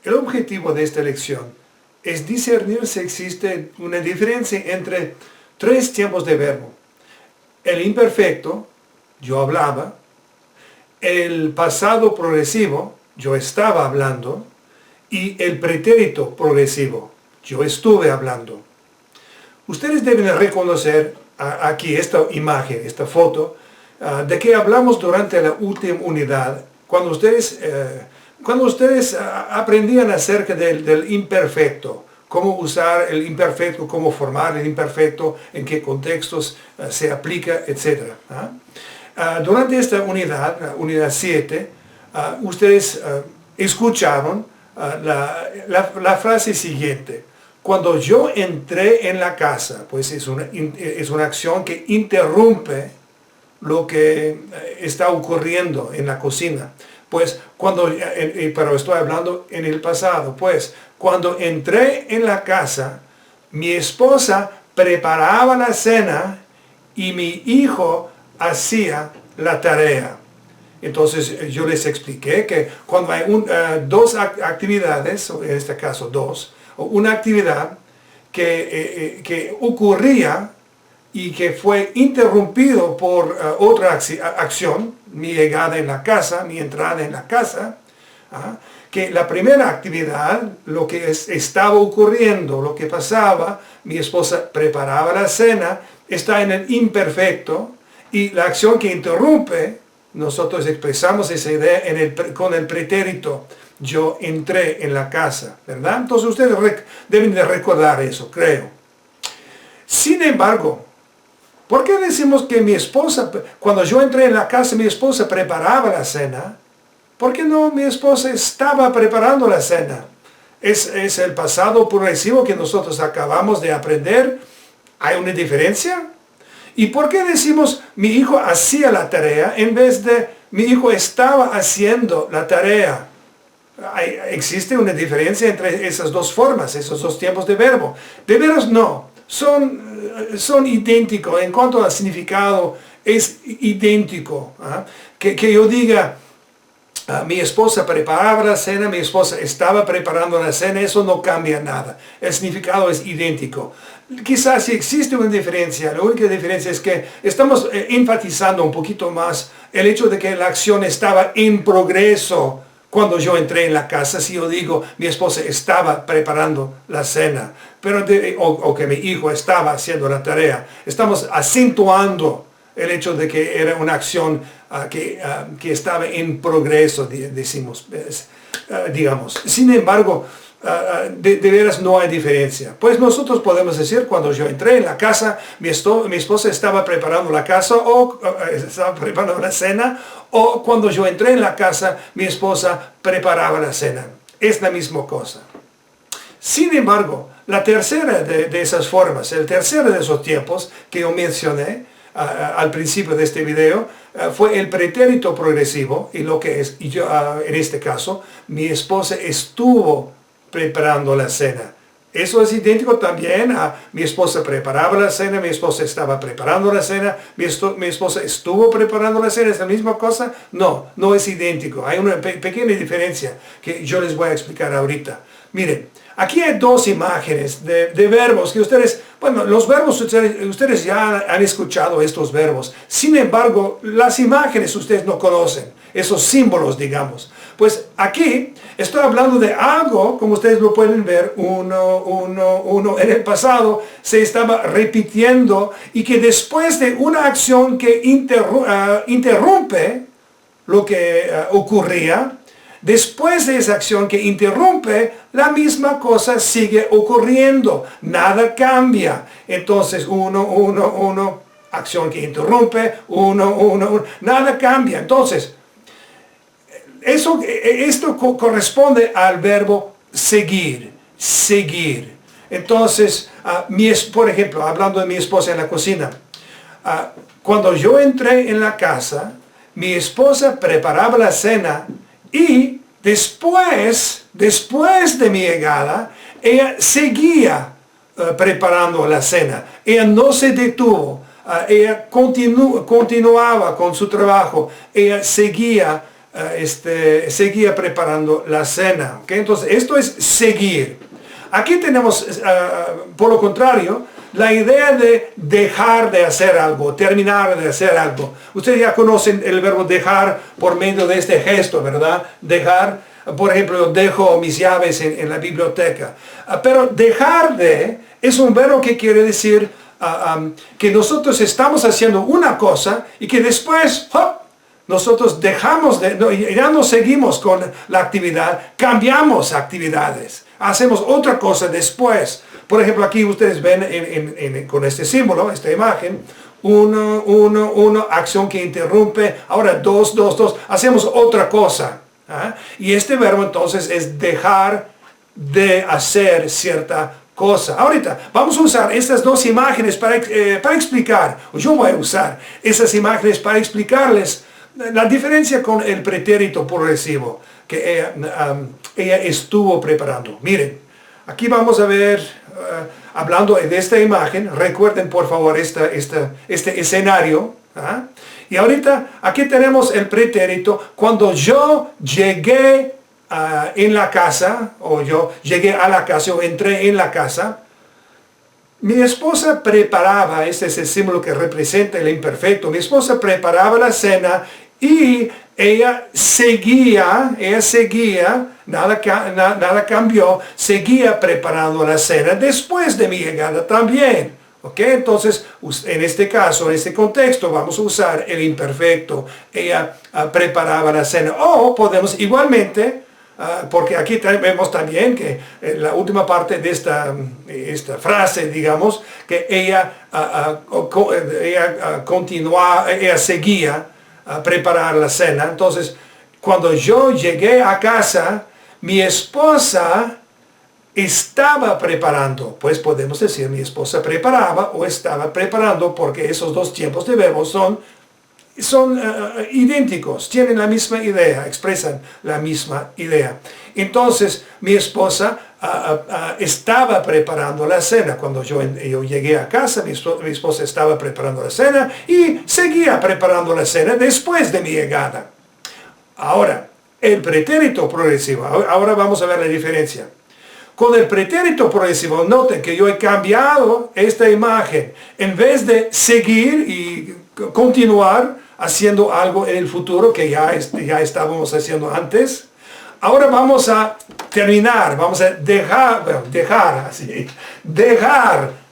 El objetivo de esta lección es discernir si existe una diferencia entre tres tiempos de verbo. El imperfecto, yo hablaba. El pasado progresivo, yo estaba hablando. Y el pretérito progresivo, yo estuve hablando. Ustedes deben reconocer aquí esta imagen, esta foto, de que hablamos durante la última unidad, cuando ustedes aprendían acerca del imperfecto, cómo usar el imperfecto, cómo formar el imperfecto, en qué contextos se aplica, etc. Durante esta unidad, unidad 7, ustedes escucharon la frase siguiente: cuando yo entré en la casa, pues es una acción que interrumpe lo que está ocurriendo en la cocina. Pues pero estoy hablando en el pasado, pues cuando entré en la casa, mi esposa preparaba la cena y mi hijo hacía la tarea. Entonces yo les expliqué que cuando hay dos actividades, o en este caso dos, o una actividad que ocurría y que fue interrumpido por otra acción, mi llegada en la casa, mi entrada en la casa, que la primera actividad, lo que estaba ocurriendo, lo que pasaba, mi esposa preparaba la cena, está en el imperfecto, y la acción que interrumpe, nosotros expresamos esa idea con el pretérito, yo entré en la casa, ¿verdad? Entonces ustedes deben de recordar eso, creo. Sin embargo, ¿por qué decimos que mi esposa, cuando yo entré en la casa, mi esposa preparaba la cena? ¿Por qué no mi esposa estaba preparando la cena? Es el pasado progresivo que nosotros acabamos de aprender. ¿Hay una diferencia? ¿Y por qué decimos mi hijo hacía la tarea en vez de mi hijo estaba haciendo la tarea? ¿Existe una diferencia entre esas dos formas, esos dos tiempos de verbo? De veras no, son idénticos en cuanto al significado, es idéntico. Que yo diga, mi esposa preparaba la cena, mi esposa estaba preparando la cena, eso no cambia nada. El significado es idéntico. Quizás si existe una diferencia, la única diferencia es que estamos enfatizando un poquito más el hecho de que la acción estaba en progreso cuando yo entré en la casa. Si yo digo, mi esposa estaba preparando la cena, o que mi hijo estaba haciendo la tarea, estamos acentuando el hecho de que era una acción que estaba en progreso, digamos. Sin embargo, de veras no hay diferencia. Pues nosotros podemos decir, cuando yo entré en la casa, mi esposa estaba preparando la casa, o estaba preparando la cena, o cuando yo entré en la casa, mi esposa preparaba la cena. Es la misma cosa. Sin embargo, la tercera de esas formas, el tercero de esos tiempos que yo mencioné al principio de este video, fue el pretérito progresivo, y lo que es, en este caso, mi esposa estuvo preparando la cena. Eso es idéntico también a mi esposa preparaba la cena, mi esposa estaba preparando la cena, mi esposa estuvo preparando la cena. ¿Es la misma cosa? No, no es idéntico. Hay una pequeña diferencia que yo les voy a explicar ahorita. Miren, aquí hay dos imágenes de verbos que ustedes, los verbos ustedes ya han escuchado estos verbos. Sin embargo, las imágenes ustedes no conocen, esos símbolos, digamos. Pues aquí estoy hablando de algo, como ustedes lo pueden ver, uno en el pasado se estaba repitiendo, y que después de una acción que interrumpe lo que ocurría, después de esa acción que interrumpe, la misma cosa sigue ocurriendo. Nada cambia. Entonces, acción que interrumpe, nada cambia. Entonces, esto corresponde al verbo seguir. Entonces, por ejemplo, hablando de mi esposa en la cocina, cuando yo entré en la casa, mi esposa preparaba la cena, y después de mi llegada, ella seguía preparando la cena. Ella no se detuvo. Ella continuaba con su trabajo. Ella seguía seguía preparando la cena. ¿Okay? Entonces, esto es seguir. Aquí tenemos, por lo contrario, la idea de dejar de hacer algo, terminar de hacer algo. Ustedes ya conocen el verbo dejar por medio de este gesto, ¿verdad? Dejar, por ejemplo, dejo mis llaves en la biblioteca. Pero dejar de es un verbo que quiere decir que nosotros estamos haciendo una cosa y que después nosotros dejamos ya no seguimos con la actividad, cambiamos actividades, hacemos otra cosa después. Por ejemplo, aquí ustedes ven con este símbolo, esta imagen, una acción que interrumpe, ahora dos, hacemos otra cosa. Y este verbo entonces es dejar de hacer cierta cosa. Ahorita vamos a usar estas dos imágenes para explicar, o yo voy a usar esas imágenes para explicarles la diferencia con el pretérito progresivo que ella estuvo preparando. Miren, aquí vamos a ver, hablando de esta imagen, recuerden por favor este escenario. Y ahorita aquí tenemos el pretérito. Cuando yo llegué en la casa, o yo llegué a la casa, o entré en la casa, mi esposa preparaba, este es el símbolo que representa el imperfecto, mi esposa preparaba la cena y ella seguía, nada cambió, seguía preparando la cena después de mi llegada también. ¿Ok? Entonces, en este caso, en este contexto, vamos a usar el imperfecto. Ella preparaba la cena. O podemos igualmente, porque aquí vemos también que la última parte de esta frase, digamos, que ella seguía a preparar la cena. Entonces, cuando yo llegué a casa, mi esposa estaba preparando. Pues podemos decir mi esposa preparaba o estaba preparando, porque esos dos tiempos de verbos son idénticos, tienen la misma idea, expresan la misma idea. Entonces mi esposa estaba preparando la cena. Cuando yo llegué a casa, mi esposa estaba preparando la cena y seguía preparando la cena después de mi llegada. Ahora, el pretérito progresivo, ahora vamos a ver la diferencia. Con el pretérito progresivo, noten que yo he cambiado esta imagen. En vez de seguir y continuar haciendo algo en el futuro que ya estábamos haciendo antes, ahora vamos a terminar, vamos a dejar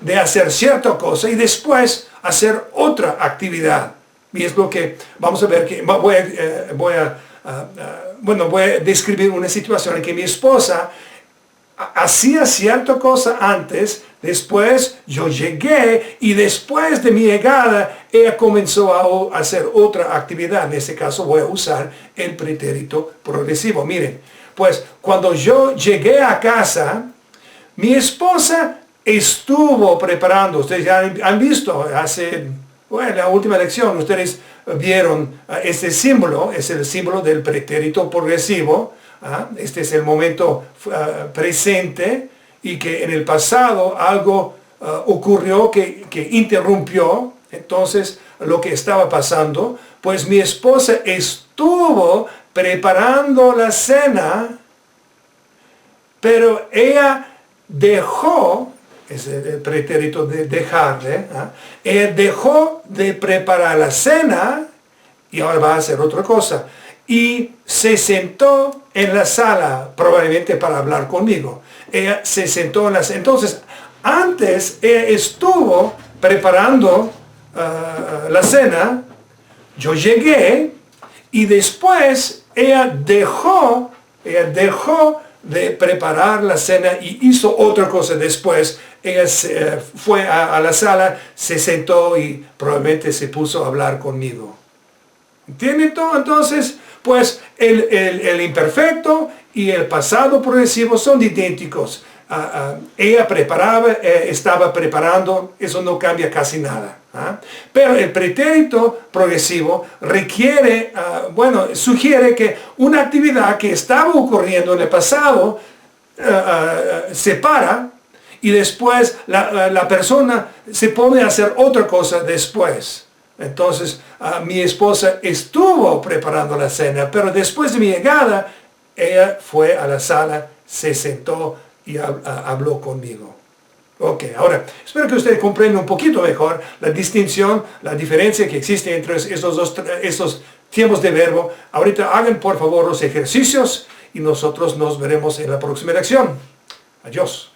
de hacer cierta cosa y después hacer otra actividad. Y es lo que vamos a ver, que voy a describir una situación en que mi esposa hacía cierta cosa antes, después yo llegué y después de mi llegada ella comenzó a hacer otra actividad. En este caso voy a usar el pretérito progresivo. Miren, pues cuando yo llegué a casa, mi esposa estuvo preparando. Ustedes ya han visto la última lección, ustedes vieron este símbolo, es el símbolo del pretérito progresivo. Este es el momento presente y que en el pasado algo ocurrió que interrumpió entonces lo que estaba pasando. Pues mi esposa estuvo preparando la cena, pero ella dejó, es el pretérito de dejar, ella dejó de preparar la cena y ahora va a hacer otra cosa. Y se sentó en la sala, probablemente para hablar conmigo. Ella se sentó en la sala. Entonces, antes ella estuvo preparando la cena, yo llegué, y después ella dejó de preparar la cena y hizo otra cosa después. Ella fue a la sala, se sentó y probablemente se puso a hablar conmigo. ¿Entienden todo? Entonces, pues el imperfecto y el pasado progresivo son idénticos. Ella estaba preparando, eso no cambia casi nada. Pero el pretérito progresivo sugiere que una actividad que estaba ocurriendo en el pasado se para y después la persona se pone a hacer otra cosa después. Entonces mi esposa estuvo preparando la cena, pero después de mi llegada, ella fue a la sala, se sentó y habló conmigo. Ok, ahora, espero que usted comprenda un poquito mejor la distinción, la diferencia que existe entre estos tiempos de verbo. Ahorita hagan por favor los ejercicios y nosotros nos veremos en la próxima lección. Adiós.